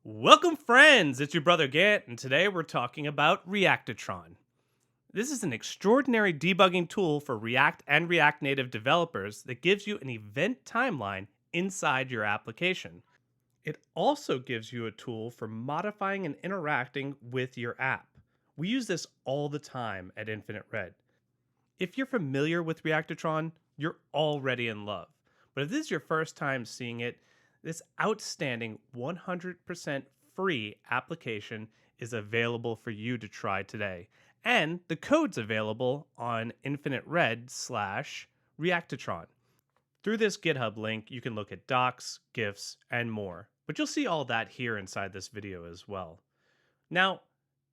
Welcome, friends! It's your brother Gant, and today we're talking about Reactotron. This is an extraordinary debugging tool for React and React Native developers that gives you an event timeline inside your application. It also gives you a tool for modifying and interacting with your app. We use this all the time at Infinite Red. If you're familiar with Reactotron, you're already in love. But if this is your first time seeing it, this outstanding 100% free application is available for you to try today. And the code's available on Infinite Red slash Reactotron. Through this GitHub link, you can look at docs, GIFs, and more. But you'll see all that here inside this video as well. Now,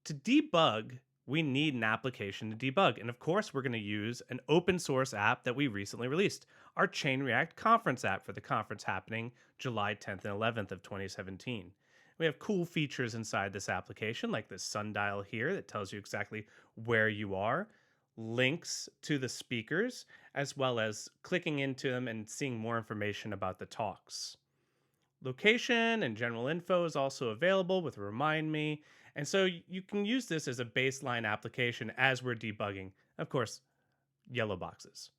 to debug, we need an application to debug. And of course, we're going to use an open source app that we recently released, our Chain React conference app for the conference happening July 10th and 11th of 2017. We have cool features inside this application, like this sundial here that tells you exactly where you are, links to the speakers, as well as clicking into them and seeing more information about the talks. Location and general info is also available with Remind Me, and so you can use this as a baseline application as we're debugging. Of course, yellow boxes.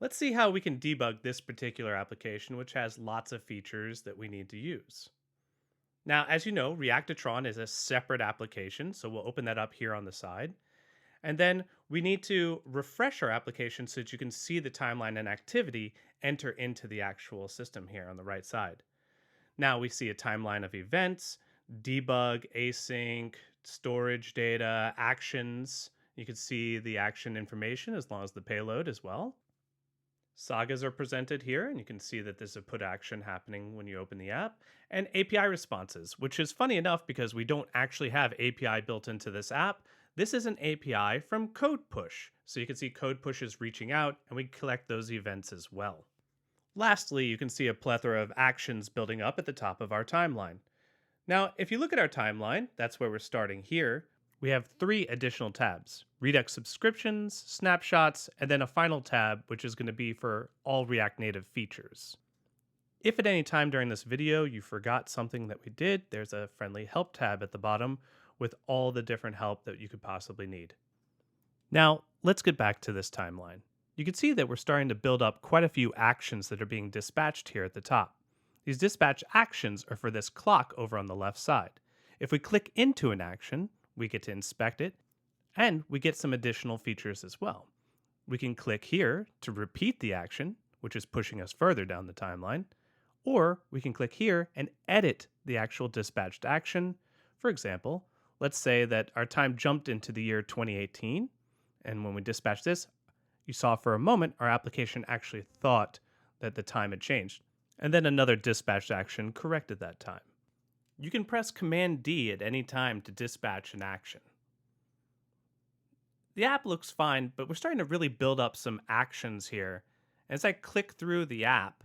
Let's see how we can debug this particular application, which has lots of features that we need to use. Now, as you know, Reactotron is a separate application, so we'll open that up here on the side. And then we need to refresh our application so that you can see the timeline and activity enter into the actual system here on the right side. Now we see a timeline of events, debug, async, storage data, actions. You can see the action information as long as the payload as well. Sagas are presented here, and you can see that there's a put action happening when you open the app, and API responses, which is funny enough because we don't actually have API built into this app. This is an API from Code Push, so you can see Code Push is reaching out, and we collect those events as well. Lastly, you can see a plethora of actions building up at the top of our timeline. Now, if you look at our timeline, that's where we're starting here. We have 3 additional tabs: Redux Subscriptions, Snapshots, and then a final tab, which is going to be for all React Native features. If at any time during this video you forgot something that we did, there's a friendly help tab at the bottom with all the different help that you could possibly need. Now, let's get back to this timeline. You can see that we're starting to build up quite a few actions that are being dispatched here at the top. These dispatch actions are for this clock over on the left side. If we click into an action, we get to inspect it, and we get some additional features as well. We can click here to repeat the action, which is pushing us further down the timeline, or we can click here and edit the actual dispatched action. For example, let's say that our time jumped into the year 2018, and when we dispatch this, you saw for a moment our application actually thought that the time had changed, and then another dispatched action corrected that time. You can press Command D at any time to dispatch an action. The app looks fine, but we're starting to really build up some actions here. As I click through the app,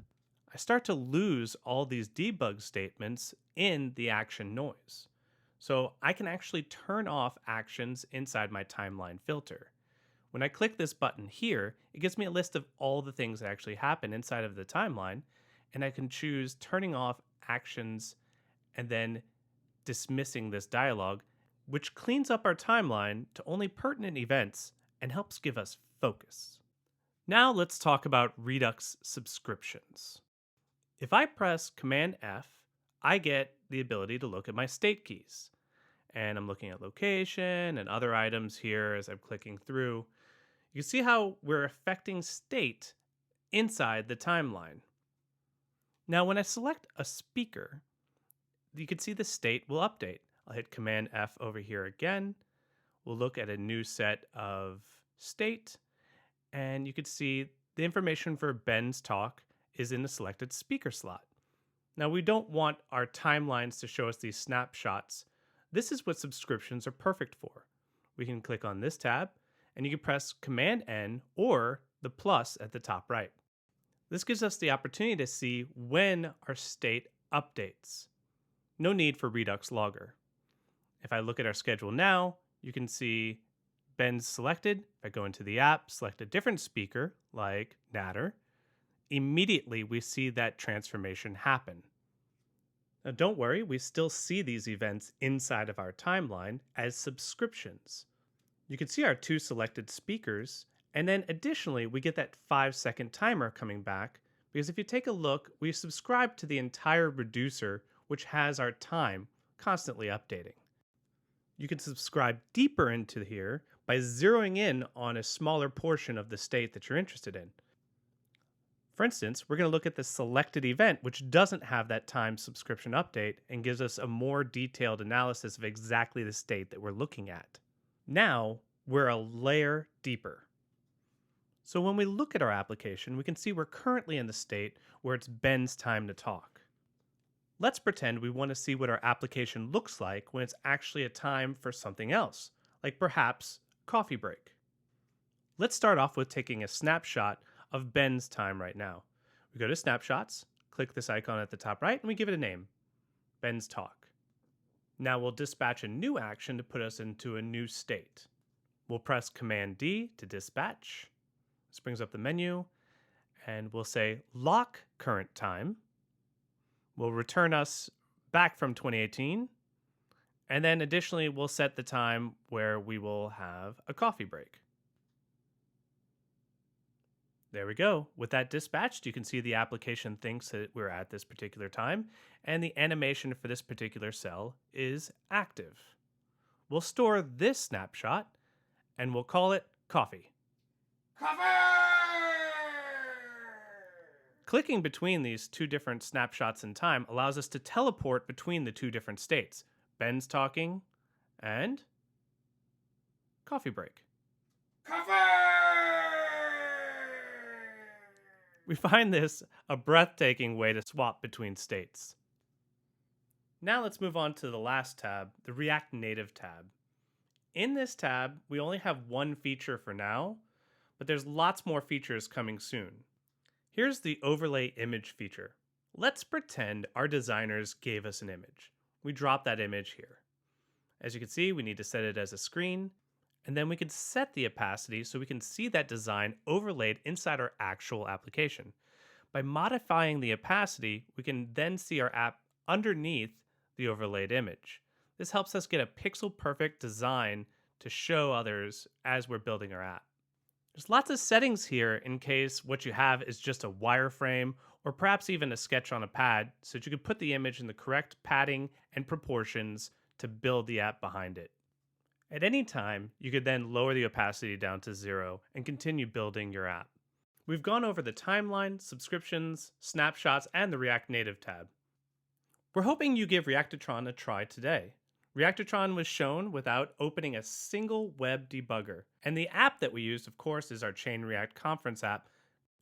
I start to lose all these debug statements in the action noise. So I can actually turn off actions inside my timeline filter. When I click this button here, it gives me a list of all the things that actually happen inside of the timeline, and I can choose turning off actions and then dismissing this dialog, which cleans up our timeline to only pertinent events and helps give us focus. Now let's talk about Redux Subscriptions. If I press Command F, I get the ability to look at my state keys. And I'm looking at location and other items here as I'm clicking through. You see how we're affecting state inside the timeline. Now, when I select a speaker, you can see the state will update. I'll hit Command F over here again. We'll look at a new set of state, and you can see the information for Ben's talk is in the selected speaker slot. Now, we don't want our timelines to show us these snapshots. This is what subscriptions are perfect for. We can click on this tab, and you can press Command N or the plus at the top right. This gives us the opportunity to see when our state updates. No need for Redux Logger. If I look at our schedule now, you can see Ben's selected. If I go into the app, select a different speaker like Natter, immediately we see that transformation happen. Now, don't worry, we still see these events inside of our timeline as subscriptions. You can see our two selected speakers, and then additionally, we get that 5-second timer coming back because if you take a look, we subscribe to the entire reducer, which has our time constantly updating. You can subscribe deeper into here by zeroing in on a smaller portion of the state that you're interested in. For instance, we're going to look at the selected event, which doesn't have that time subscription update and gives us a more detailed analysis of exactly the state that we're looking at. Now, we're a layer deeper. So when we look at our application, we can see we're currently in the state where it's Ben's time to talk. Let's pretend we want to see what our application looks like when it's actually a time for something else, like perhaps coffee break. Let's start off with taking a snapshot of Ben's time right now. We go to Snapshots, click this icon at the top right, and we give it a name, Ben's Talk. Now we'll dispatch a new action to put us into a new state. We'll press Command D to dispatch. This brings up the menu, and we'll say Lock Current Time. We'll return us back from 2018, and then additionally we'll set the time where we will have a coffee break. There we go. With that dispatched, you can see the application thinks that we're at this particular time, and the animation for this particular cell is active. We'll store this snapshot, and we'll call it Coffee. Coffee! Clicking between these two different snapshots in time allows us to teleport between the two different states, Ben's talking and coffee break. Coffee! We find this a breathtaking way to swap between states. Now let's move on to the last tab, the React Native tab. In this tab, we only have one feature for now, but there's lots more features coming soon. Here's the overlay image feature. Let's pretend our designers gave us an image. We drop that image here. As you can see, we need to set it as a screen, and then we can set the opacity so we can see that design overlaid inside our actual application. By modifying the opacity, we can then see our app underneath the overlaid image. This helps us get a pixel-perfect design to show others as we're building our app. There's lots of settings here in case what you have is just a wireframe or perhaps even a sketch on a pad so that you can put the image in the correct padding and proportions to build the app behind it. At any time, you could then lower the opacity down to 0 and continue building your app. We've gone over the timeline, subscriptions, snapshots, and the React Native tab. We're hoping you give Reactotron a try today. Reactotron was shown without opening a single web debugger. And the app that we used, of course, is our Chain React conference app.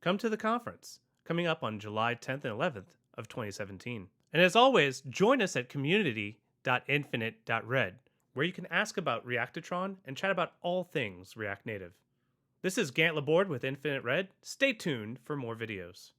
Come to the conference, coming up on July 10th and 11th of 2017. And as always, join us at community.infinite.red, where you can ask about Reactotron and chat about all things React Native. This is Gant Laborde with Infinite Red. Stay tuned for more videos.